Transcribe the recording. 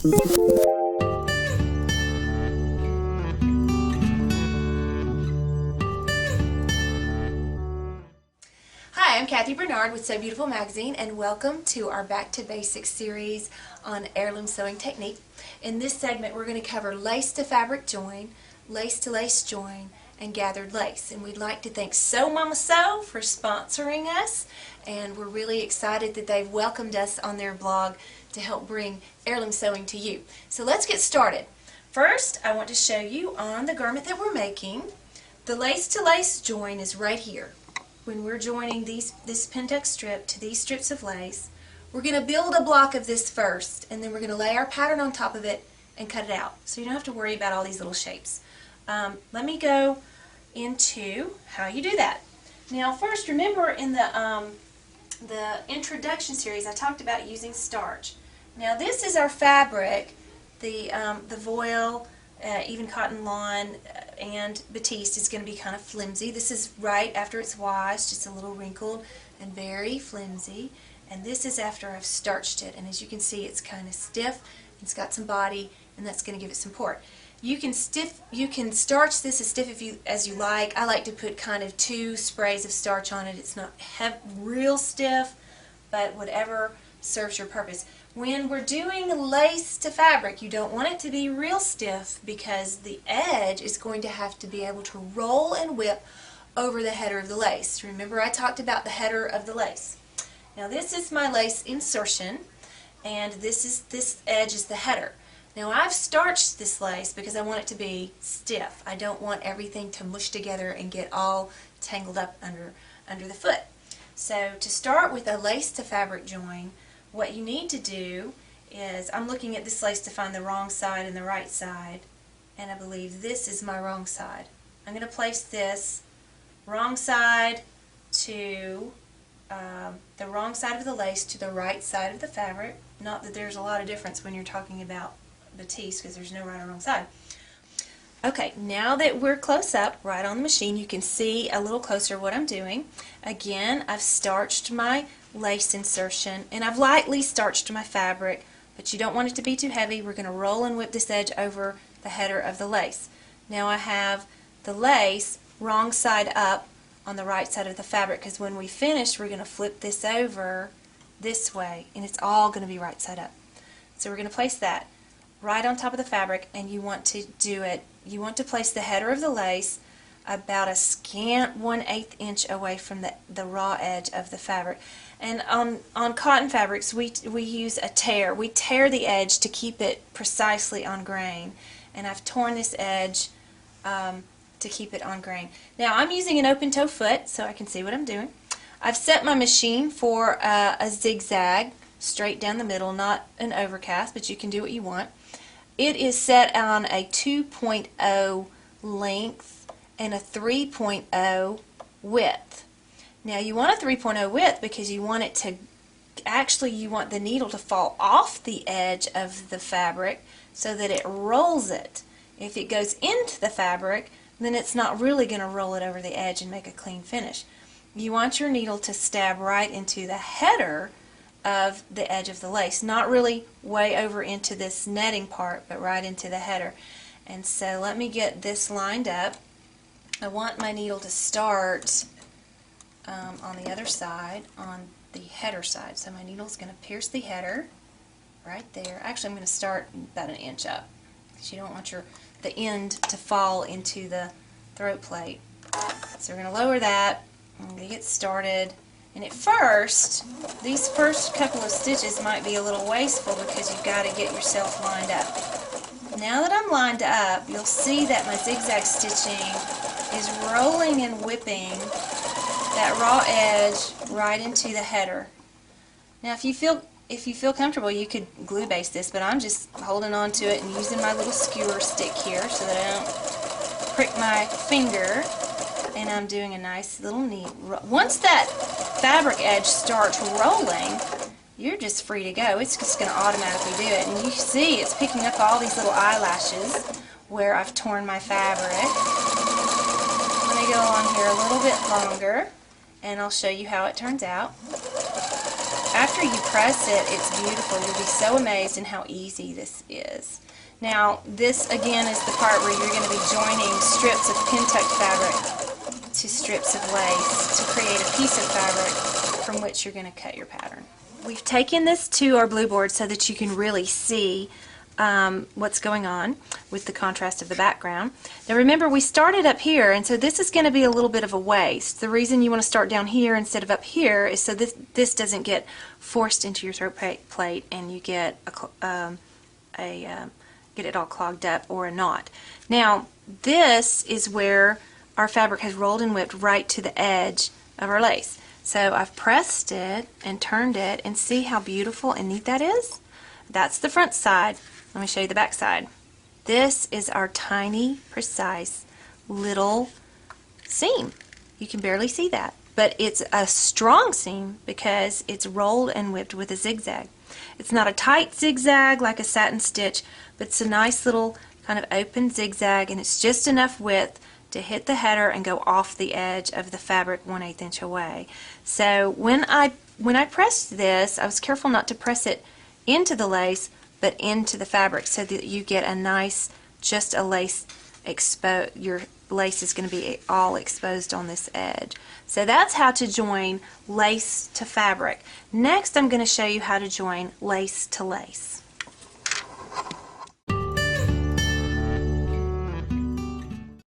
Hi, I'm Kathy Bernard with Sew Beautiful Magazine, and welcome to our Back to Basics series on heirloom sewing technique. In this segment, we're going to cover lace to fabric join, lace to lace join, and gathered lace. And we'd like to thank Sew Mama Sew for sponsoring us, and we're really excited that they've welcomed us on their blog to help bring heirloom sewing to you. So let's get started. First, I want to show you on the garment that we're making, the lace to lace join is right here. When we're joining this Pentex strip to these strips of lace, we're going to build a block of this first, and then we're going to lay our pattern on top of it and cut it out. So you don't have to worry about all these little shapes. Let me go into how you do that. Now first, remember in the introduction series I talked about using starch. Now this is our fabric, the voile, even cotton lawn and batiste is going to be kind of flimsy. This is right after it's washed, just a little wrinkled and very flimsy. And this is after I've starched it, and as you can see it's kind of stiff, it's got some body, and that's going to give it some port. You can starch this as stiff as you like. I like to put kind of 2 sprays of starch on it. It's not real stiff, but whatever serves your purpose. When we're doing lace to fabric, you don't want it to be real stiff because the edge is going to have to be able to roll and whip over the header of the lace. Remember I talked about the header of the lace. Now this is my lace insertion, and this edge is the header. Now I've starched this lace because I want it to be stiff. I don't want everything to mush together and get all tangled up under the foot. So to start with a lace to fabric join, what you need to do is, I'm looking at this lace to find the wrong side and the right side, and I believe this is my wrong side. I'm going to place this wrong side to the wrong side of the lace to the right side of the fabric. Not that there's a lot of difference when you're talking about batiste because there's no right or wrong side. Okay, now that we're close up, right on the machine, you can see a little closer what I'm doing. Again, I've starched my lace insertion, and I've lightly starched my fabric, but you don't want it to be too heavy. We're going to roll and whip this edge over the header of the lace. Now I have the lace wrong side up on the right side of the fabric, because when we finish we're going to flip this over this way, and it's all going to be right side up. So we're going to place that right on top of the fabric, and you want to do it, you want to place the header of the lace about a scant 1/8 inch away from the raw edge of the fabric. And on cotton fabrics we use a tear. We tear the edge to keep it precisely on grain, and I've torn this edge to keep it on grain. Now I'm using an open toe foot so I can see what I'm doing. I've set my machine for a zigzag straight down the middle, not an overcast, but you can do what you want. It is set on a 2.0 length and a 3.0 width. Now you want a 3.0 width because you want it to, actually you want the needle to fall off the edge of the fabric so that it rolls it. If it goes into the fabric, then it's not really going to roll it over the edge and make a clean finish. You want your needle to stab right into the header of the edge of the lace, not really way over into this netting part, but right into the header. And so let me get this lined up. I want my needle to start on the other side, on the header side. So my needle's going to pierce the header right there. Actually, I'm going to start about 1 inch up because you don't want the end to fall into the throat plate. So we're going to lower that. I'm going to get started. And at first, these first couple of stitches might be a little wasteful because you've got to get yourself lined up. Now that I'm lined up, you'll see that my zigzag stitching is rolling and whipping that raw edge right into the header. Now if you feel comfortable, you could glue base this, but I'm just holding on to it and using my little skewer stick here so that I don't prick my finger. And I'm doing a nice little neat. Once that fabric edge starts rolling, you're just free to go. It's just going to automatically do it. And you see it's picking up all these little eyelashes where I've torn my fabric. Let me go on here a little bit longer and I'll show you how it turns out. after you press it, it's beautiful. You'll be so amazed in how easy this is. Now, this again is the part where you're going to be joining strips of pin-tucked fabric to strips of lace to create a piece of fabric from which you're going to cut your pattern. We've taken this to our blue board so that you can really see what's going on with the contrast of the background. Now remember, we started up here, and so this is going to be a little bit of a waste. The reason you want to start down here instead of up here is so this doesn't get forced into your throat plate and you get get it all clogged up or a knot. Now this is where our fabric has rolled and whipped right to the edge of our lace. So I've pressed it and turned it, and see how beautiful and neat that is? That's the front side. Let me show you the back side. This is our tiny, precise little seam. You can barely see that, but it's a strong seam because it's rolled and whipped with a zigzag. It's not a tight zigzag like a satin stitch, but it's a nice little kind of open zigzag, and it's just enough width to hit the header and go off the edge of the fabric 1/8 inch away. So when I pressed this, I was careful not to press it into the lace, but into the fabric, so that you get a nice, just a lace exposed. Your lace is going to be all exposed on this edge. So that's how to join lace to fabric. Next, I'm going to show you how to join lace to lace.